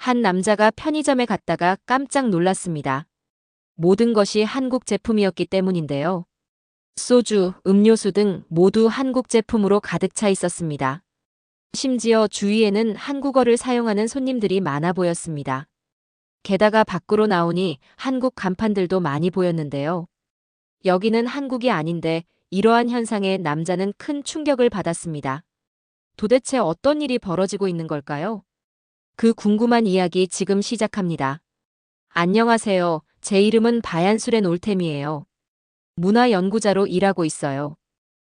한 남자가 편의점에 갔다가 깜짝 놀랐습니다. 모든 것이 한국 제품이었기 때문인데요. 소주, 음료수 등 모두 한국 제품으로 가득 차 있었습니다. 심지어 주위에는 한국어를 사용하는 손님들이 많아 보였습니다. 게다가 밖으로 나오니 한국 간판들도 많이 보였는데요. 여기는 한국이 아닌데 이러한 현상에 남자는 큰 충격을 받았습니다. 도대체 어떤 일이 벌어지고 있는 걸까요? 그 궁금한 이야기 지금 시작합니다. 안녕하세요. 제 이름은 바얀수렌 올템이에요. 문화연구자로 일하고 있어요.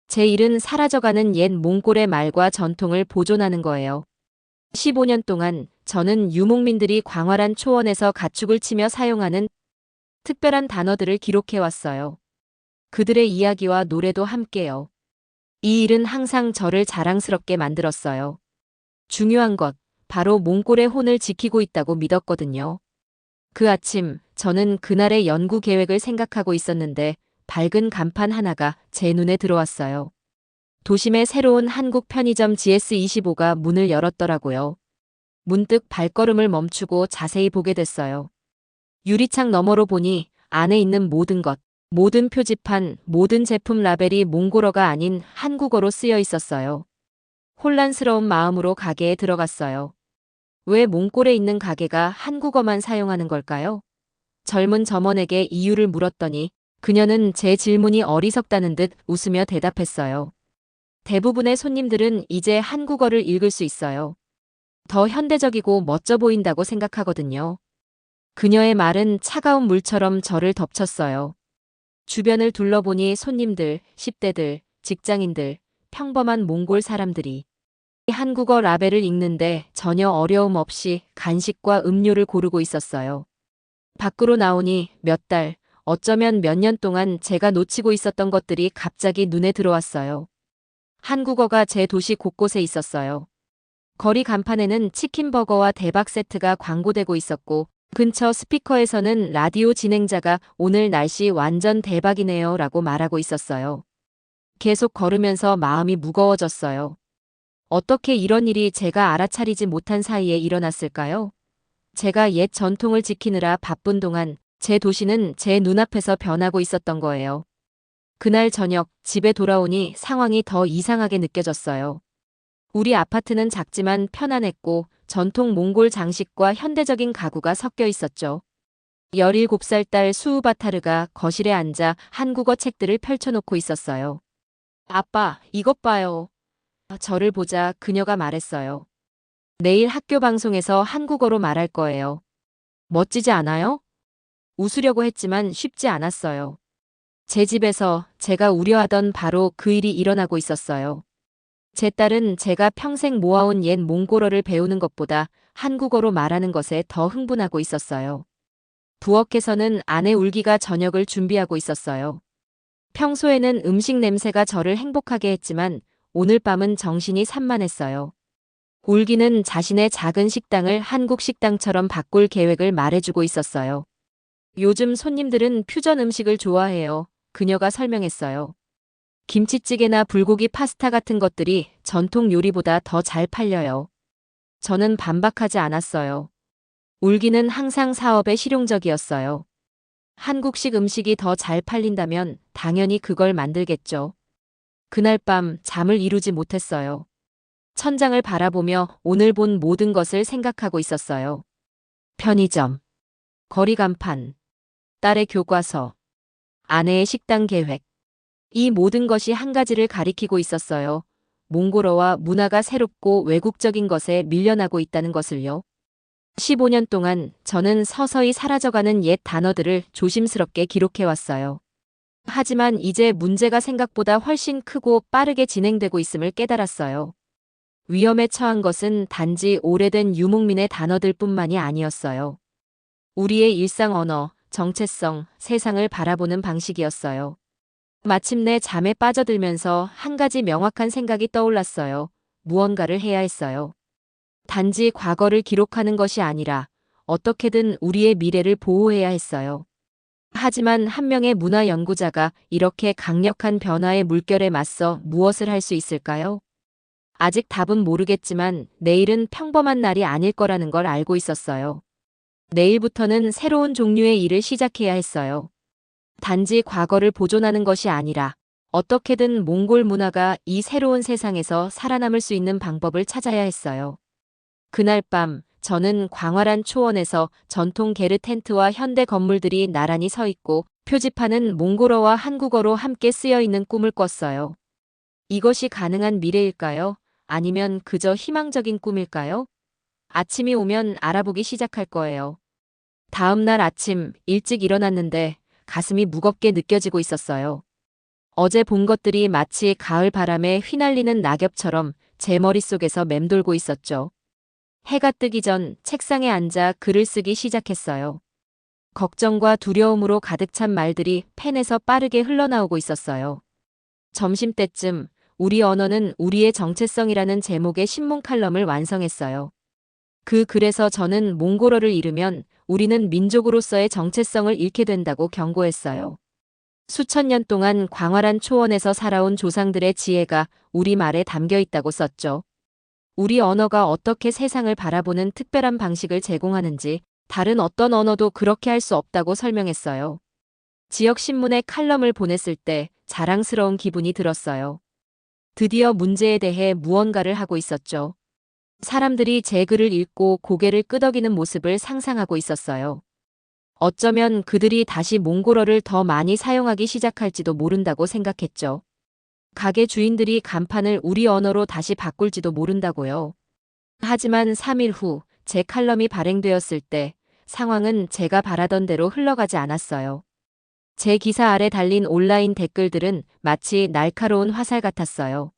제 일은 사라져가는 옛 몽골의 말과 전통을 보존하는 거예요. 15년 동안 저는 유목민들이 광활한 초원에서 가축을 치며 사용하는 특별한 단어들을 기록해왔어요. 그들의 이야기와 노래도 함께요. 이 일은 항상 저를 자랑스럽게 만들었어요. 중요한 것, 바로 몽골의 혼을 지키고 있다고 믿었거든요. 그 아침, 저는 그날의 연구 계획을 생각하고 있었는데 밝은 간판 하나가 제 눈에 들어왔어요. 도심의 새로운 한국 편의점 GS25가 문을 열었더라고요. 문득 발걸음을 멈추고 자세히 보게 됐어요. 유리창 너머로 보니 안에 있는 모든 것, 모든 표지판, 모든 제품 라벨이 몽골어가 아닌 한국어로 쓰여 있었어요. 혼란스러운 마음으로 가게에 들어갔어요. 왜 몽골에 있는 가게가 한국어만 사용하는 걸까요? 젊은 점원에게 이유를 물었더니 그녀는 제 질문이 어리석다는 듯 웃으며 대답했어요. 대부분의 손님들은 이제 한국어를 읽을 수 있어요. 더 현대적이고 멋져 보인다고 생각하거든요. 그녀의 말은 차가운 물처럼 저를 덮쳤어요. 주변을 둘러보니 손님들, 10대들, 직장인들, 평범한 몽골 사람들이 한국어 라벨을 읽는데 전혀 어려움 없이 간식과 음료를 고르고 있었어요. 밖으로 나오니 몇 달, 어쩌면 몇 년 동안 제가 놓치고 있었던 것들이 갑자기 눈에 들어왔어요. 한국어가 제 도시 곳곳에 있었어요. 거리 간판에는 치킨버거와 대박 세트가 광고되고 있었고 근처 스피커에서는 라디오 진행자가 오늘 날씨 완전 대박이네요 라고 말하고 있었어요. 계속 걸으면서 마음이 무거워졌어요. 어떻게 이런 일이 제가 알아차리지 못한 사이에 일어났을까요? 제가 옛 전통을 지키느라 바쁜 동안 제 도시는 제 눈앞에서 변하고 있었던 거예요. 그날 저녁 집에 돌아오니 상황이 더 이상하게 느껴졌어요. 우리 아파트는 작지만 편안했고 전통 몽골 장식과 현대적인 가구가 섞여 있었죠. 17살 딸 수우바타르가 거실에 앉아 한국어 책들을 펼쳐놓고 있었어요. 아빠, 이것 봐요. 저를 보자 그녀가 말했어요. 내일 학교 방송에서 한국어로 말할 거예요. 멋지지 않아요? 웃으려고 했지만 쉽지 않았어요. 제 집에서 제가 우려하던 바로 그 일이 일어나고 있었어요. 제 딸은 제가 평생 모아온 옛 몽골어를 배우는 것보다 한국어로 말하는 것에 더 흥분하고 있었어요. 부엌에서는 아내 울기가 저녁을 준비하고 있었어요. 평소에는 음식 냄새가 저를 행복하게 했지만 오늘 밤은 정신이 산만했어요. 울기는 자신의 작은 식당을 한국 식당처럼 바꿀 계획을 말해주고 있었어요. 요즘 손님들은 퓨전 음식을 좋아해요. 그녀가 설명했어요. 김치찌개나 불고기 파스타 같은 것들이 전통 요리보다 더 잘 팔려요. 저는 반박하지 않았어요. 울기는 항상 사업에 실용적이었어요. 한국식 음식이 더 잘 팔린다면 당연히 그걸 만들겠죠. 그날 밤 잠을 이루지 못했어요. 천장을 바라보며 오늘 본 모든 것을 생각하고 있었어요. 편의점, 거리 간판, 딸의 교과서, 아내의 식당 계획. 이 모든 것이 한 가지를 가리키고 있었어요. 몽골어와 문화가 새롭고 외국적인 것에 밀려나고 있다는 것을요. 15년 동안 저는 서서히 사라져가는 옛 단어들을 조심스럽게 기록해왔어요. 하지만 이제 문제가 생각보다 훨씬 크고 빠르게 진행되고 있음을 깨달았어요. 위험에 처한 것은 단지 오래된 유목민의 단어들 뿐만이 아니었어요. 우리의 일상 언어, 정체성, 세상을 바라보는 방식이었어요. 마침내 잠에 빠져들면서 한 가지 명확한 생각이 떠올랐어요. 무언가를 해야 했어요. 단지 과거를 기록하는 것이 아니라 어떻게든 우리의 미래를 보호해야 했어요. 하지만 한 명의 문화 연구자가 이렇게 강력한 변화의 물결에 맞서 무엇을 할 수 있을까요? 아직 답은 모르겠지만 내일은 평범한 날이 아닐 거라는 걸 알고 있었어요. 내일부터는 새로운 종류의 일을 시작해야 했어요. 단지 과거를 보존하는 것이 아니라 어떻게든 몽골 문화가 이 새로운 세상에서 살아남을 수 있는 방법을 찾아야 했어요. 그날 밤 저는 광활한 초원에서 전통 게르 텐트와 현대 건물들이 나란히 서 있고 표지판은 몽골어와 한국어로 함께 쓰여 있는 꿈을 꿨어요. 이것이 가능한 미래일까요? 아니면 그저 희망적인 꿈일까요? 아침이 오면 알아보기 시작할 거예요. 다음 날 아침 일찍 일어났는데 가슴이 무겁게 느껴지고 있었어요. 어제 본 것들이 마치 가을 바람에 휘날리는 낙엽처럼 제 머릿속에서 맴돌고 있었죠. 해가 뜨기 전 책상에 앉아 글을 쓰기 시작했어요. 걱정과 두려움으로 가득 찬 말들이 펜에서 빠르게 흘러나오고 있었어요. 점심때쯤 우리 언어는 우리의 정체성이라는 제목의 신문 칼럼을 완성했어요. 그 글에서 저는 몽골어를 잃으면 우리는 민족으로서의 정체성을 잃게 된다고 경고했어요. 수천 년 동안 광활한 초원에서 살아온 조상들의 지혜가 우리말에 담겨 있다고 썼죠. 우리 언어가 어떻게 세상을 바라보는 특별한 방식을 제공하는지 다른 어떤 언어도 그렇게 할 수 없다고 설명했어요. 지역 신문에 칼럼을 보냈을 때 자랑스러운 기분이 들었어요. 드디어 문제에 대해 무언가를 하고 있었죠. 사람들이 제 글을 읽고 고개를 끄덕이는 모습을 상상하고 있었어요. 어쩌면 그들이 다시 몽골어를 더 많이 사용하기 시작할지도 모른다고 생각했죠. 가게 주인들이 간판을 우리 언어로 다시 바꿀지도 모른다고요. 하지만 3일 후 제 칼럼이 발행되었을 때 상황은 제가 바라던 대로 흘러가지 않았어요. 제 기사 아래 달린 온라인 댓글들은 마치 날카로운 화살 같았어요.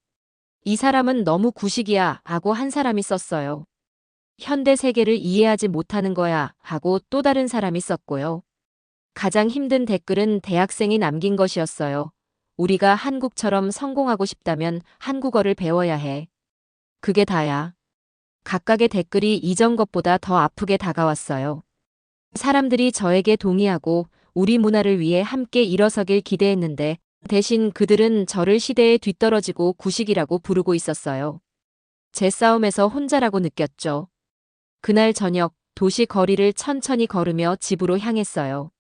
이 사람은 너무 구식이야 하고 한 사람이 썼어요. 현대 세계를 이해하지 못하는 거야 하고 또 다른 사람이 썼고요. 가장 힘든 댓글은 대학생이 남긴 것이었어요. 우리가 한국처럼 성공하고 싶다면 한국어를 배워야 해. 그게 다야. 각각의 댓글이 이전 것보다 더 아프게 다가왔어요. 사람들이 저에게 동의하고 우리 문화를 위해 함께 일어서길 기대했는데 대신 그들은 저를 시대에 뒤떨어지고 구식이라고 부르고 있었어요. 제 싸움에서 혼자라고 느꼈죠. 그날 저녁 도시 거리를 천천히 걸으며 집으로 향했어요.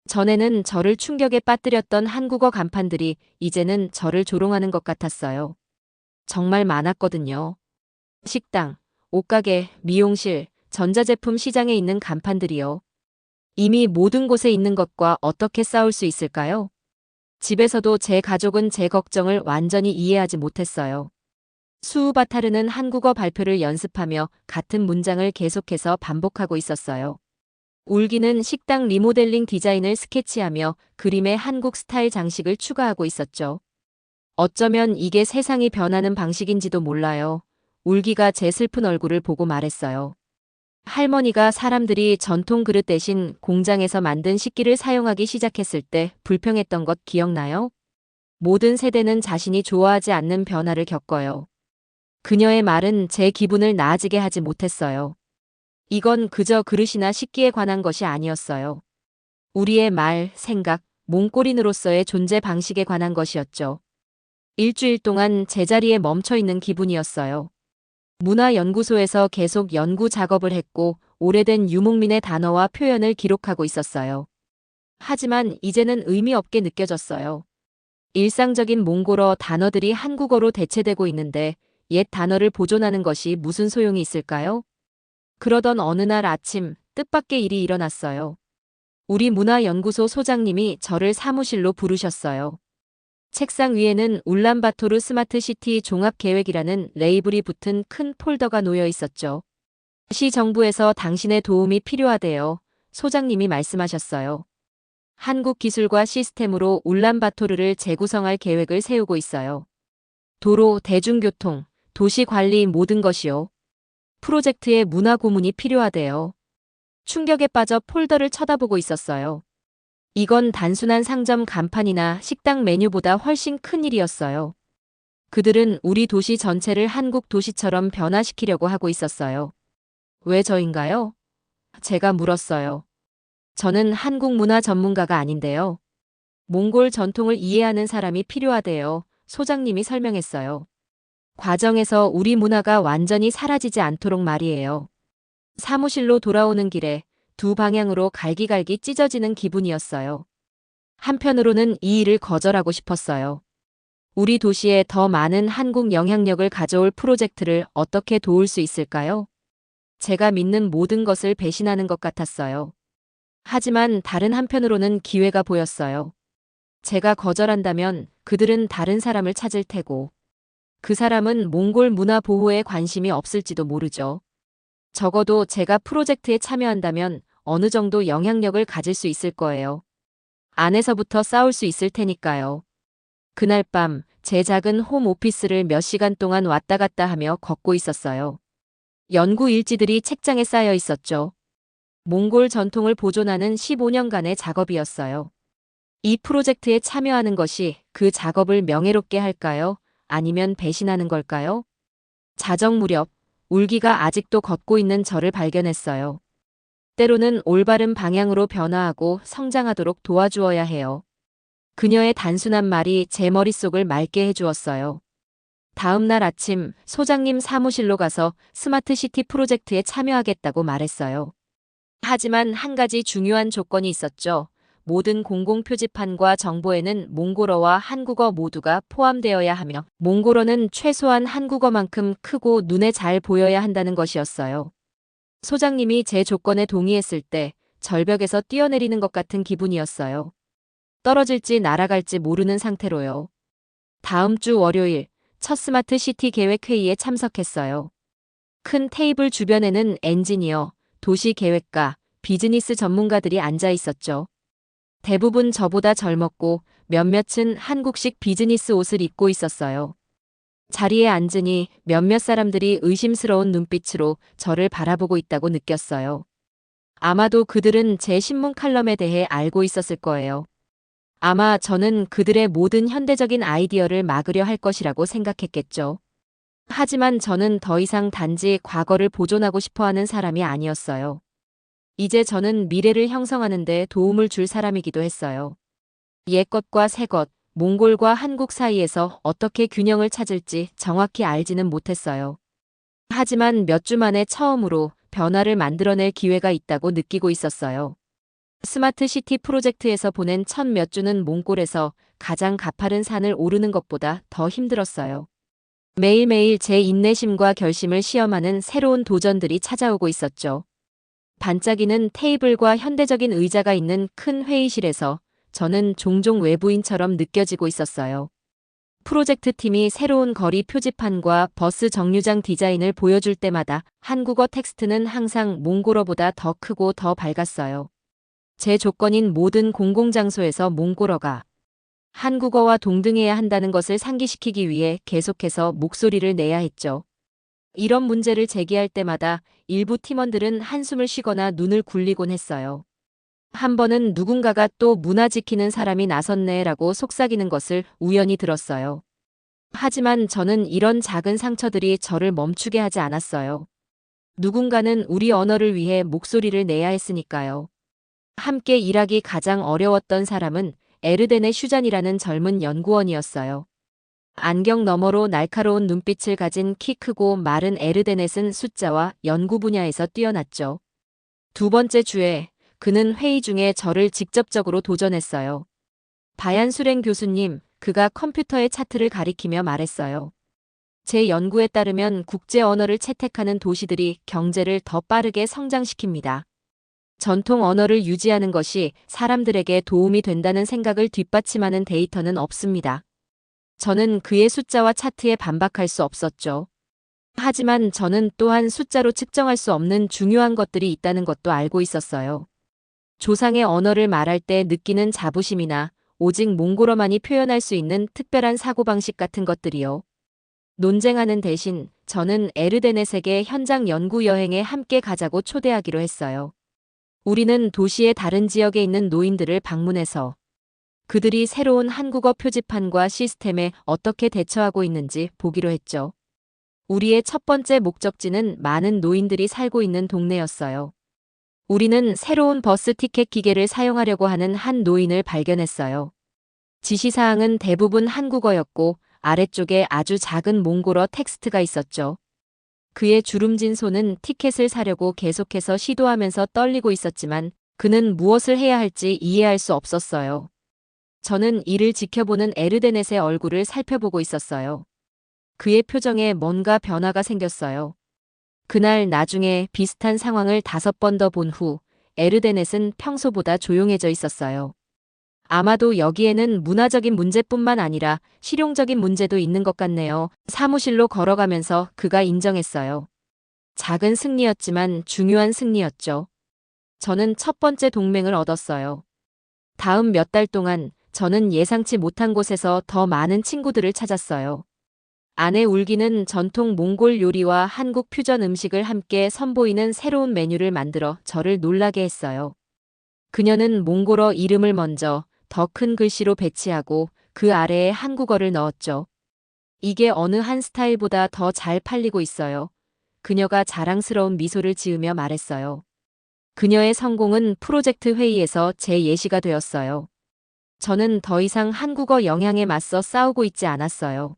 전에는 저를 충격에 빠뜨렸던 한국어 간판들이 이제는 저를 조롱하는 것 같았어요. 정말 많았거든요. 식당, 옷가게, 미용실, 전자제품 시장에 있는 간판들이요. 이미 모든 곳에 있는 것과 어떻게 싸울 수 있을까요? 집에서도 제 가족은 제 걱정을 완전히 이해하지 못했어요. 수우바타르는 한국어 발표를 연습하며 같은 문장을 계속해서 반복하고 있었어요. 울기는 식당 리모델링 디자인을 스케치하며 그림에 한국 스타일 장식을 추가하고 있었죠. 어쩌면 이게 세상이 변하는 방식인지도 몰라요. 울기가 제 슬픈 얼굴을 보고 말했어요. 할머니가 사람들이 전통 그릇 대신 공장에서 만든 식기를 사용하기 시작했을 때 불평했던 것 기억나요? 모든 세대는 자신이 좋아하지 않는 변화를 겪어요. 그녀의 말은 제 기분을 나아지게 하지 못했어요. 이건 그저 그릇이나 식기에 관한 것이 아니었어요. 우리의 말, 생각, 몽골인으로서의 존재 방식에 관한 것이었죠. 일주일 동안 제자리에 멈춰 있는 기분이었어요. 문화연구소에서 계속 연구 작업을 했고 오래된 유목민의 단어와 표현을 기록하고 있었어요. 하지만 이제는 의미 없게 느껴졌어요. 일상적인 몽골어 단어들이 한국어로 대체되고 있는데 옛 단어를 보존하는 것이 무슨 소용이 있을까요? 그러던 어느 날 아침 뜻밖의 일이 일어났어요. 우리 문화연구소 소장님이 저를 사무실로 부르셨어요. 책상 위에는 울란바토르 스마트시티 종합계획이라는 레이블이 붙은 큰 폴더가 놓여 있었죠. 시 정부에서 당신의 도움이 필요하대요. 소장님이 말씀하셨어요. 한국 기술과 시스템으로 울란바토르를 재구성할 계획을 세우고 있어요. 도로, 대중교통, 도시 관리 모든 것이요. 프로젝트에 문화 고문이 필요하대요. 충격에 빠져 폴더를 쳐다보고 있었어요. 이건 단순한 상점 간판이나 식당 메뉴보다 훨씬 큰 일이었어요. 그들은 우리 도시 전체를 한국 도시처럼 변화시키려고 하고 있었어요. 왜 저인가요? 제가 물었어요. 저는 한국 문화 전문가가 아닌데요. 몽골 전통을 이해하는 사람이 필요하대요. 소장님이 설명했어요. 과정에서 우리 문화가 완전히 사라지지 않도록 말이에요. 사무실로 돌아오는 길에 두 방향으로 갈기갈기 찢어지는 기분이었어요. 한편으로는 이 일을 거절하고 싶었어요. 우리 도시에 더 많은 한국 영향력을 가져올 프로젝트를 어떻게 도울 수 있을까요? 제가 믿는 모든 것을 배신하는 것 같았어요. 하지만 다른 한편으로는 기회가 보였어요. 제가 거절한다면 그들은 다른 사람을 찾을 테고, 그 사람은 몽골 문화 보호에 관심이 없을지도 모르죠. 적어도 제가 프로젝트에 참여한다면 어느 정도 영향력을 가질 수 있을 거예요. 안에서부터 싸울 수 있을 테니까요. 그날 밤, 제 작은 홈 오피스를 몇 시간 동안 왔다 갔다 하며 걷고 있었어요. 연구 일지들이 책장에 쌓여 있었죠. 몽골 전통을 보존하는 15년간의 작업이었어요. 이 프로젝트에 참여하는 것이 그 작업을 명예롭게 할까요? 아니면 배신하는 걸까요? 자정 무렵, 울기가 아직도 걷고 있는 저를 발견했어요. 때로는 올바른 방향으로 변화하고 성장하도록 도와주어야 해요. 그녀의 단순한 말이 제 머릿속을 맑게 해주었어요. 다음 날 아침 소장님 사무실로 가서 스마트시티 프로젝트에 참여하겠다고 말했어요. 하지만 한 가지 중요한 조건이 있었죠. 모든 공공표지판과 정보에는 몽골어와 한국어 모두가 포함되어야 하며 몽골어는 최소한 한국어만큼 크고 눈에 잘 보여야 한다는 것이었어요. 소장님이 제 조건에 동의했을 때 절벽에서 뛰어내리는 것 같은 기분이었어요. 떨어질지 날아갈지 모르는 상태로요. 다음 주 월요일 첫 스마트 시티 계획 회의에 참석했어요. 큰 테이블 주변에는 엔지니어, 도시 계획가, 비즈니스 전문가들이 앉아 있었죠. 대부분 저보다 젊었고 몇몇은 한국식 비즈니스 옷을 입고 있었어요. 자리에 앉으니 몇몇 사람들이 의심스러운 눈빛으로 저를 바라보고 있다고 느꼈어요. 아마도 그들은 제 신문 칼럼에 대해 알고 있었을 거예요. 아마 저는 그들의 모든 현대적인 아이디어를 막으려 할 것이라고 생각했겠죠. 하지만 저는 더 이상 단지 과거를 보존하고 싶어 하는 사람이 아니었어요. 이제 저는 미래를 형성하는 데 도움을 줄 사람이기도 했어요. 옛것과 새것, 몽골과 한국 사이에서 어떻게 균형을 찾을지 정확히 알지는 못했어요. 하지만 몇 주 만에 처음으로 변화를 만들어낼 기회가 있다고 느끼고 있었어요. 스마트 시티 프로젝트에서 보낸 첫 몇 주는 몽골에서 가장 가파른 산을 오르는 것보다 더 힘들었어요. 매일매일 제 인내심과 결심을 시험하는 새로운 도전들이 찾아오고 있었죠. 반짝이는 테이블과 현대적인 의자가 있는 큰 회의실에서 저는 종종 외부인처럼 느껴지고 있었어요. 프로젝트 팀이 새로운 거리 표지판과 버스 정류장 디자인을 보여줄 때마다 한국어 텍스트는 항상 몽골어보다 더 크고 더 밝았어요. 제 조건인 모든 공공장소에서 몽골어가 한국어와 동등해야 한다는 것을 상기시키기 위해 계속해서 목소리를 내야 했죠. 이런 문제를 제기할 때마다 일부 팀원들은 한숨을 쉬거나 눈을 굴리곤 했어요. 한 번은 누군가가 또 문화 지키는 사람이 나섰네라고 속삭이는 것을 우연히 들었어요. 하지만 저는 이런 작은 상처들이 저를 멈추게 하지 않았어요. 누군가는 우리 언어를 위해 목소리를 내야 했으니까요. 함께 일하기 가장 어려웠던 사람은 에르데네 슈잔이라는 젊은 연구원이었어요. 안경 너머로 날카로운 눈빛을 가진 키 크고 마른 에르데넷은 숫자와 연구 분야에서 뛰어났죠. 두 번째 주에 그는 회의 중에 저를 직접적으로 도전했어요. 바얀 수랭 교수님, 그가 컴퓨터의 차트를 가리키며 말했어요. 제 연구에 따르면 국제 언어를 채택하는 도시들이 경제를 더 빠르게 성장시킵니다. 전통 언어를 유지하는 것이 사람들에게 도움이 된다는 생각을 뒷받침하는 데이터는 없습니다. 저는 그의 숫자와 차트에 반박할 수 없었죠. 하지만 저는 또한 숫자로 측정할 수 없는 중요한 것들이 있다는 것도 알고 있었어요. 조상의 언어를 말할 때 느끼는 자부심이나 오직 몽골어만이 표현할 수 있는 특별한 사고방식 같은 것들이요. 논쟁하는 대신 저는 에르데넷에게 현장 연구 여행에 함께 가자고 초대하기로 했어요. 우리는 도시의 다른 지역에 있는 노인들을 방문해서 그들이 새로운 한국어 표지판과 시스템에 어떻게 대처하고 있는지 보기로 했죠. 우리의 첫 번째 목적지는 많은 노인들이 살고 있는 동네였어요. 우리는 새로운 버스 티켓 기계를 사용하려고 하는 한 노인을 발견했어요. 지시사항은 대부분 한국어였고 아래쪽에 아주 작은 몽골어 텍스트가 있었죠. 그의 주름진 손은 티켓을 사려고 계속해서 시도하면서 떨리고 있었지만 그는 무엇을 해야 할지 이해할 수 없었어요. 저는 이를 지켜보는 에르데넷의 얼굴을 살펴보고 있었어요. 그의 표정에 뭔가 변화가 생겼어요. 그날 나중에 비슷한 상황을 5번 더 본 후 에르데넷은 평소보다 조용해져 있었어요. 아마도 여기에는 문화적인 문제뿐만 아니라 실용적인 문제도 있는 것 같네요. 사무실로 걸어가면서 그가 인정했어요. 작은 승리였지만 중요한 승리였죠. 저는 첫 번째 동맹을 얻었어요. 다음 몇 달 동안 저는 예상치 못한 곳에서 더 많은 친구들을 찾았어요. 아내 울기는 전통 몽골 요리와 한국 퓨전 음식을 함께 선보이는 새로운 메뉴를 만들어 저를 놀라게 했어요. 그녀는 몽골어 이름을 먼저 더 큰 글씨로 배치하고 그 아래에 한국어를 넣었죠. 이게 어느 한 스타일보다 더 잘 팔리고 있어요. 그녀가 자랑스러운 미소를 지으며 말했어요. 그녀의 성공은 프로젝트 회의에서 제 예시가 되었어요. 저는 더 이상 한국어 영향에 맞서 싸우고 있지 않았어요.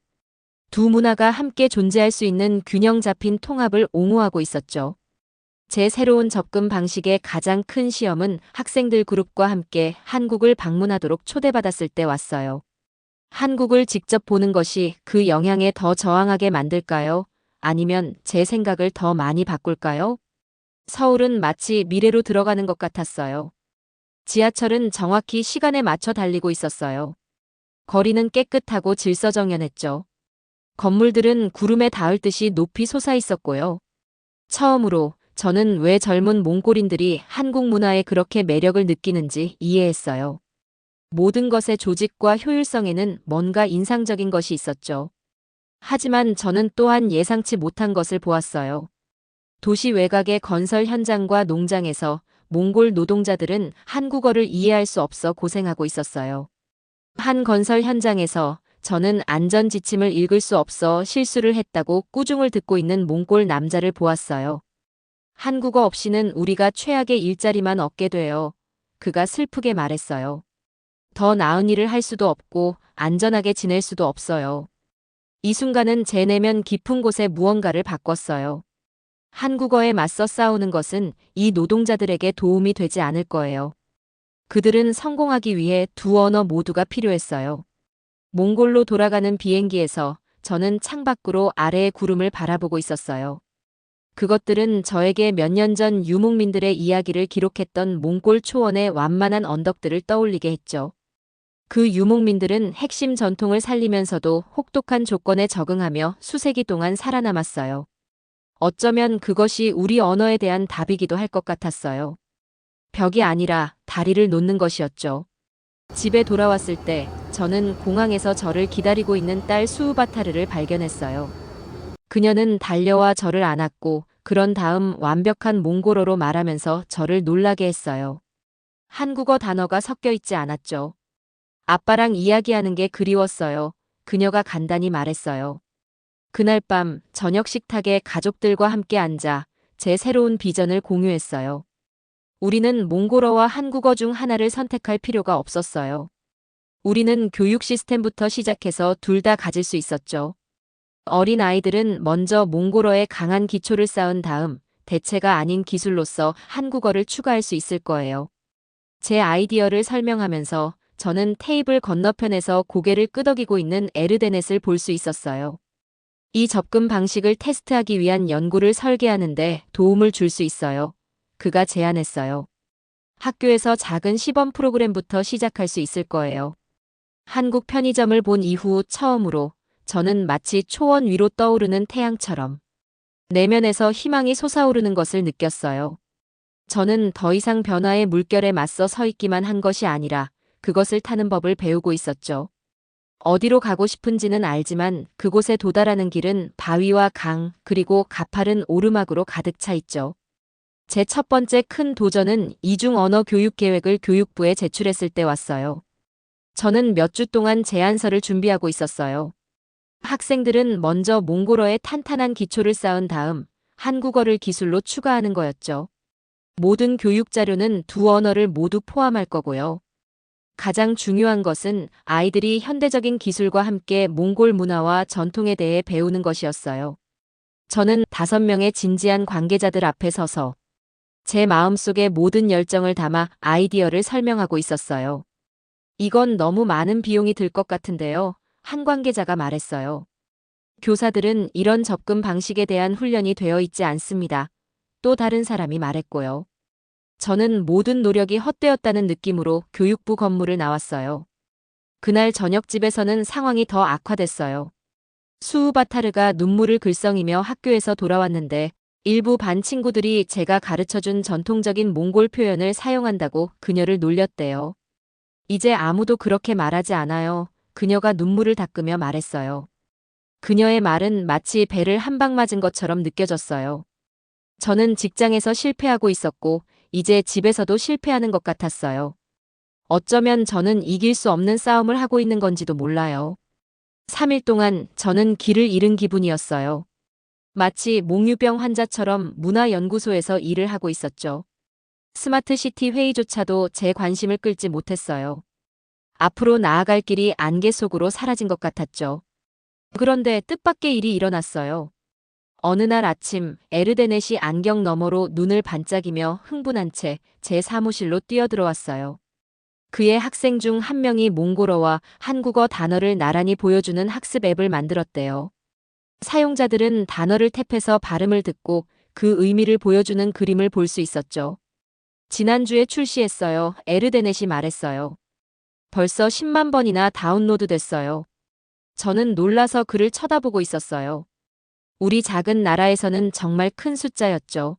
두 문화가 함께 존재할 수 있는 균형 잡힌 통합을 옹호하고 있었죠. 제 새로운 접근 방식의 가장 큰 시험은 학생들 그룹과 함께 한국을 방문하도록 초대받았을 때 왔어요. 한국을 직접 보는 것이 그 영향에 더 저항하게 만들까요? 아니면 제 생각을 더 많이 바꿀까요? 서울은 마치 미래로 들어가는 것 같았어요. 지하철은 정확히 시간에 맞춰 달리고 있었어요. 거리는 깨끗하고 질서정연했죠. 건물들은 구름에 닿을 듯이 높이 솟아 있었고요. 처음으로 저는 왜 젊은 몽골인들이 한국 문화에 그렇게 매력을 느끼는지 이해했어요. 모든 것의 조직과 효율성에는 뭔가 인상적인 것이 있었죠. 하지만 저는 또한 예상치 못한 것을 보았어요. 도시 외곽의 건설 현장과 농장에서 몽골 노동자들은 한국어를 이해할 수 없어 고생하고 있었어요. 한 건설 현장에서 저는 안전 지침을 읽을 수 없어 실수를 했다고 꾸중을 듣고 있는 몽골 남자를 보았어요. 한국어 없이는 우리가 최악의 일자리만 얻게 돼요. 그가 슬프게 말했어요. 더 나은 일을 할 수도 없고 안전하게 지낼 수도 없어요. 이 순간은 제 내면 깊은 곳에 무언가를 바꿨어요. 한국어에 맞서 싸우는 것은 이 노동자들에게 도움이 되지 않을 거예요. 그들은 성공하기 위해 두 언어 모두가 필요했어요. 몽골로 돌아가는 비행기에서 저는 창밖으로 아래의 구름을 바라보고 있었어요. 그것들은 저에게 몇 년 전 유목민들의 이야기를 기록했던 몽골 초원의 완만한 언덕들을 떠올리게 했죠. 그 유목민들은 핵심 전통을 살리면서도 혹독한 조건에 적응하며 수세기 동안 살아남았어요. 어쩌면 그것이 우리 언어에 대한 답이기도 할 것 같았어요. 벽이 아니라 다리를 놓는 것이었죠. 집에 돌아왔을 때 저는 공항에서 저를 기다리고 있는 딸 수우바타르를 발견했어요. 그녀는 달려와 저를 안았고 그런 다음 완벽한 몽골어로 말하면서 저를 놀라게 했어요. 한국어 단어가 섞여 있지 않았죠. 아빠랑 이야기하는 게 그리웠어요. 그녀가 간단히 말했어요. 그날 밤 저녁 식탁에 가족들과 함께 앉아 제 새로운 비전을 공유했어요. 우리는 몽골어와 한국어 중 하나를 선택할 필요가 없었어요. 우리는 교육 시스템부터 시작해서 둘 다 가질 수 있었죠. 어린 아이들은 먼저 몽골어에 강한 기초를 쌓은 다음 대체가 아닌 기술로서 한국어를 추가할 수 있을 거예요. 제 아이디어를 설명하면서 저는 테이블 건너편에서 고개를 끄덕이고 있는 에르데넷을 볼 수 있었어요. 이 접근 방식을 테스트하기 위한 연구를 설계하는데 도움을 줄 수 있어요. 그가 제안했어요. 학교에서 작은 시범 프로그램부터 시작할 수 있을 거예요. 한국 편의점을 본 이후 처음으로 저는 마치 초원 위로 떠오르는 태양처럼 내면에서 희망이 솟아오르는 것을 느꼈어요. 저는 더 이상 변화의 물결에 맞서 서 있기만 한 것이 아니라 그것을 타는 법을 배우고 있었죠. 어디로 가고 싶은지는 알지만 그곳에 도달하는 길은 바위와 강 그리고 가파른 오르막으로 가득 차 있죠. 제 첫 번째 큰 도전은 이중 언어 교육 계획을 교육부에 제출했을 때 왔어요. 저는 몇 주 동안 제안서를 준비하고 있었어요. 학생들은 먼저 몽골어의 탄탄한 기초를 쌓은 다음 한국어를 기술로 추가하는 거였죠. 모든 교육 자료는 두 언어를 모두 포함할 거고요. 가장 중요한 것은 아이들이 현대적인 기술과 함께 몽골 문화와 전통에 대해 배우는 것이었어요. 저는 5명의 진지한 관계자들 앞에 서서 제 마음속의 모든 열정을 담아 아이디어를 설명하고 있었어요. 이건 너무 많은 비용이 들 것 같은데요. 한 관계자가 말했어요. 교사들은 이런 접근 방식에 대한 훈련이 되어 있지 않습니다. 또 다른 사람이 말했고요. 저는 모든 노력이 헛되었다는 느낌으로 교육부 건물을 나왔어요. 그날 저녁 집에서는 상황이 더 악화됐어요. 수우바타르가 눈물을 글썽이며 학교에서 돌아왔는데 일부 반 친구들이 제가 가르쳐준 전통적인 몽골 표현을 사용한다고 그녀를 놀렸대요. 이제 아무도 그렇게 말하지 않아요. 그녀가 눈물을 닦으며 말했어요. 그녀의 말은 마치 배를 한 방 맞은 것처럼 느껴졌어요. 저는 직장에서 실패하고 있었고 이제 집에서도 실패하는 것 같았어요. 어쩌면 저는 이길 수 없는 싸움을 하고 있는 건지도 몰라요. 3일 동안 저는 길을 잃은 기분이었어요. 마치 몽유병 환자처럼 문화연구소에서 일을 하고 있었죠. 스마트시티 회의조차도 제 관심을 끌지 못했어요. 앞으로 나아갈 길이 안개 속으로 사라진 것 같았죠. 그런데 뜻밖의 일이 일어났어요. 어느 날 아침 에르데넷이 안경 너머로 눈을 반짝이며 흥분한 채 제 사무실로 뛰어들어왔어요. 그의 학생 중 한 명이 몽골어와 한국어 단어를 나란히 보여주는 학습 앱을 만들었대요. 사용자들은 단어를 탭해서 발음을 듣고 그 의미를 보여주는 그림을 볼 수 있었죠. 지난주에 출시했어요. 에르데넷이 말했어요. 벌써 10만 번이나 다운로드 됐어요. 저는 놀라서 그를 쳐다보고 있었어요. 우리 작은 나라에서는 정말 큰 숫자였죠.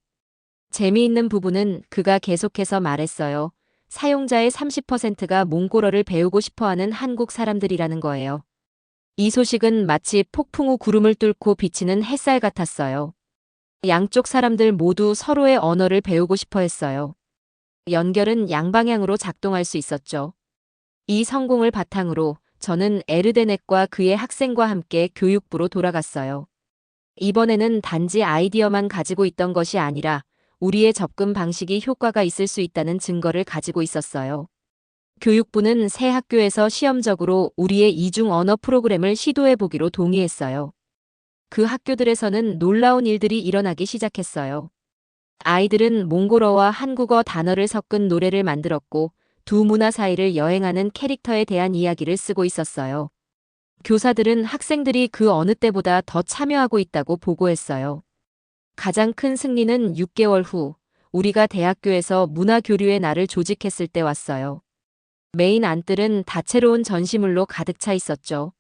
재미있는 부분은 그가 계속해서 말했어요. 사용자의 30%가 몽골어를 배우고 싶어하는 한국 사람들이라는 거예요. 이 소식은 마치 폭풍 후 구름을 뚫고 비치는 햇살 같았어요. 양쪽 사람들 모두 서로의 언어를 배우고 싶어 했어요. 연결은 양방향으로 작동할 수 있었죠. 이 성공을 바탕으로 저는 에르데넷과 그의 학생과 함께 교육부로 돌아갔어요. 이번에는 단지 아이디어만 가지고 있던 것이 아니라 우리의 접근 방식이 효과가 있을 수 있다는 증거를 가지고 있었어요. 교육부는 새 학교에서 시험적으로 우리의 이중 언어 프로그램을 시도해 보기로 동의했어요. 그 학교들에서는 놀라운 일들이 일어나기 시작했어요. 아이들은 몽골어와 한국어 단어를 섞은 노래를 만들었고 두 문화 사이를 여행하는 캐릭터에 대한 이야기를 쓰고 있었어요. 교사들은 학생들이 그 어느 때보다 더 참여하고 있다고 보고했어요. 가장 큰 승리는 6개월 후 우리가 대학교에서 문화교류의 날을 조직했을 때 왔어요. 메인 안뜰은 다채로운 전시물로 가득 차 있었죠.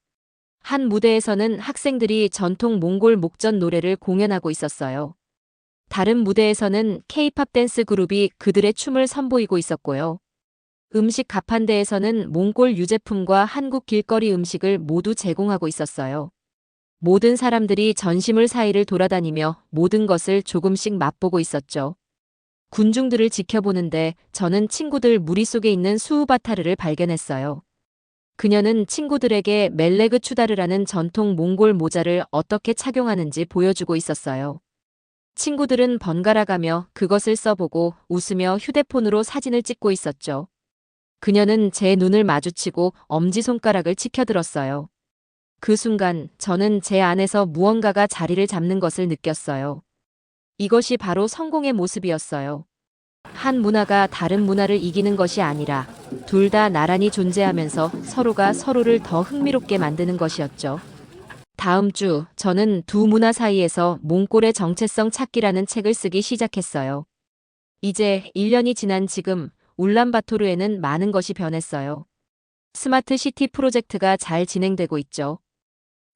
한 무대에서는 학생들이 전통 몽골 목전 노래를 공연하고 있었어요. 다른 무대에서는 K-팝 댄스 그룹이 그들의 춤을 선보이고 있었고요. 음식 가판대에서는 몽골 유제품과 한국 길거리 음식을 모두 제공하고 있었어요. 모든 사람들이 전시물 사이를 돌아다니며 모든 것을 조금씩 맛보고 있었죠. 군중들을 지켜보는데 저는 친구들 무리 속에 있는 수우바타르를 발견했어요. 그녀는 친구들에게 멜레그 추다르라는 전통 몽골 모자를 어떻게 착용하는지 보여주고 있었어요. 친구들은 번갈아가며 그것을 써보고 웃으며 휴대폰으로 사진을 찍고 있었죠. 그녀는 제 눈을 마주치고 엄지손가락을 치켜들었어요. 그 순간 저는 제 안에서 무언가가 자리를 잡는 것을 느꼈어요. 이것이 바로 성공의 모습이었어요. 한 문화가 다른 문화를 이기는 것이 아니라 둘 다 나란히 존재하면서 서로가 서로를 더 흥미롭게 만드는 것이었죠. 다음 주 저는 두 문화 사이에서 몽골의 정체성 찾기라는 책을 쓰기 시작했어요. 이제 1년이 지난 지금 울란바토르에는 많은 것이 변했어요. 스마트 시티 프로젝트가 잘 진행되고 있죠.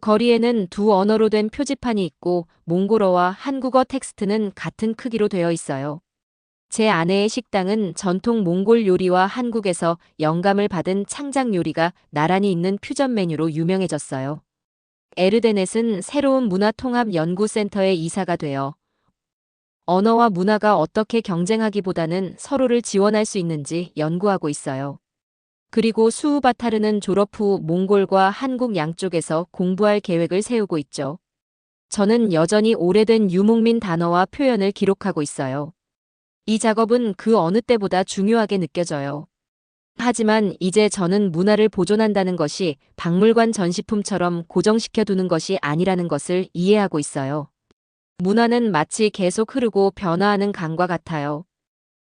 거리에는 두 언어로 된 표지판이 있고 몽골어와 한국어 텍스트는 같은 크기로 되어 있어요. 제 아내의 식당은 전통 몽골 요리와 한국에서 영감을 받은 창작 요리가 나란히 있는 퓨전 메뉴로 유명해졌어요. 에르데넷은 새로운 문화통합연구센터의 이사가 되어 언어와 문화가 어떻게 경쟁하기보다는 서로를 지원할 수 있는지 연구하고 있어요. 그리고 수우바타르는 졸업 후 몽골과 한국 양쪽에서 공부할 계획을 세우고 있죠. 저는 여전히 오래된 유목민 단어와 표현을 기록하고 있어요. 이 작업은 그 어느 때보다 중요하게 느껴져요. 하지만 이제 저는 문화를 보존한다는 것이 박물관 전시품처럼 고정시켜 두는 것이 아니라는 것을 이해하고 있어요. 문화는 마치 계속 흐르고 변화하는 강과 같아요.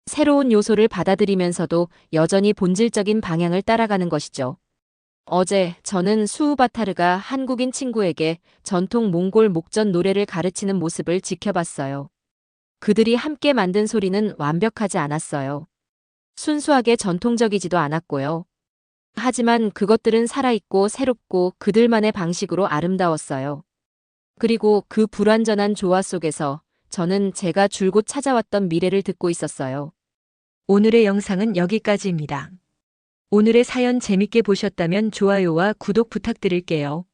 새로운 요소를 받아들이면서도 여전히 본질적인 방향을 따라가는 것이죠. 어제 저는 수우바타르가 한국인 친구에게 전통 몽골 목전 노래를 가르치는 모습을 지켜봤어요. 그들이 함께 만든 소리는 완벽하지 않았어요. 순수하게 전통적이지도 않았고요. 하지만 그것들은 살아있고 새롭고 그들만의 방식으로 아름다웠어요. 그리고 그 불완전한 조화 속에서 저는 제가 줄곧 찾아왔던 미래를 듣고 있었어요. 오늘의 영상은 여기까지입니다. 오늘의 사연 재밌게 보셨다면 좋아요와 구독 부탁드릴게요.